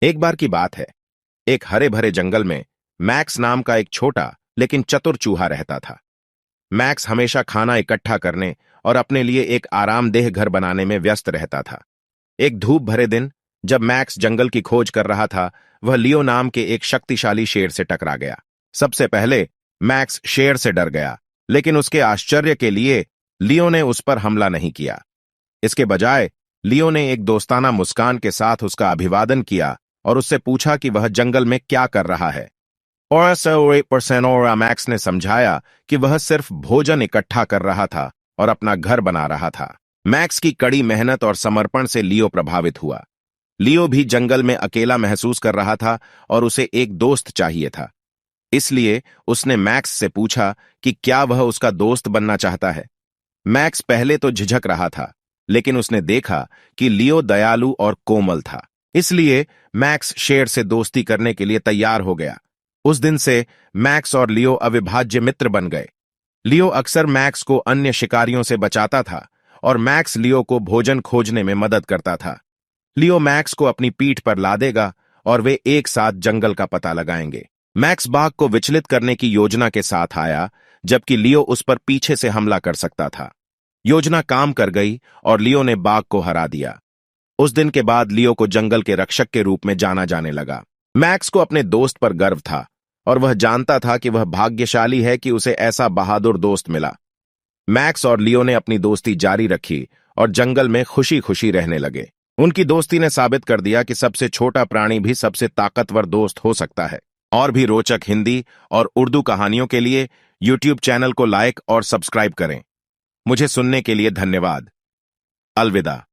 एक बार की बात है। एक हरे भरे जंगल में मैक्स नाम का एक छोटा लेकिन चतुर चूहा रहता था। मैक्स हमेशा खाना इकट्ठा करने और अपने लिए एक आरामदेह घर बनाने में व्यस्त रहता था। एक धूप भरे दिन, जब मैक्स जंगल की खोज कर रहा था, वह लियो नाम के एक शक्तिशाली शेर से टकरा गया। सबसे पहले मैक्स शेर से डर गया, लेकिन उसके आश्चर्य के लिए लियो ने उस पर हमला नहीं किया। इसके बजाय लियो ने एक दोस्ताना मुस्कान के साथ उसका अभिवादन किया और उससे पूछा कि वह जंगल में क्या कर रहा है। और मैक्स ने समझाया कि वह सिर्फ भोजन इकट्ठा कर रहा था और अपना घर बना रहा था। मैक्स की कड़ी मेहनत और समर्पण से लियो प्रभावित हुआ। लियो भी जंगल में अकेला महसूस कर रहा था और उसे एक दोस्त चाहिए था। इसलिए उसने मैक्स से पूछा कि क्या वह उसका दोस्त बनना चाहता है। मैक्स पहले तो झिझक रहा था, लेकिन उसने देखा कि लियो दयालु और कोमल था। इसलिए मैक्स शेर से दोस्ती करने के लिए तैयार हो गया। उस दिन से मैक्स और लियो अविभाज्य मित्र बन गए। लियो अक्सर मैक्स को अन्य शिकारियों से बचाता था और मैक्स लियो को भोजन खोजने में मदद करता था। लियो मैक्स को अपनी पीठ पर लादेगा और वे एक साथ जंगल का पता लगाएंगे। मैक्स बाघ को विचलित करने की योजना के साथ आया, जबकि लियो उस पर पीछे से हमला कर सकता था। योजना काम कर गई और लियो ने बाघ को हरा दिया। उस दिन के बाद लियो को जंगल के रक्षक के रूप में जाना जाने लगा। मैक्स को अपने दोस्त पर गर्व था और वह जानता था कि वह भाग्यशाली है कि उसे ऐसा बहादुर दोस्त मिला। मैक्स और लियो ने अपनी दोस्ती जारी रखी और जंगल में खुशी खुशी रहने लगे। उनकी दोस्ती ने साबित कर दिया कि सबसे छोटा प्राणी भी सबसे ताकतवर दोस्त हो सकता है। और भी रोचक हिंदी और उर्दू कहानियों के लिए YouTube चैनल को लाइक और सब्सक्राइब करें। मुझे सुनने के लिए धन्यवाद। अलविदा।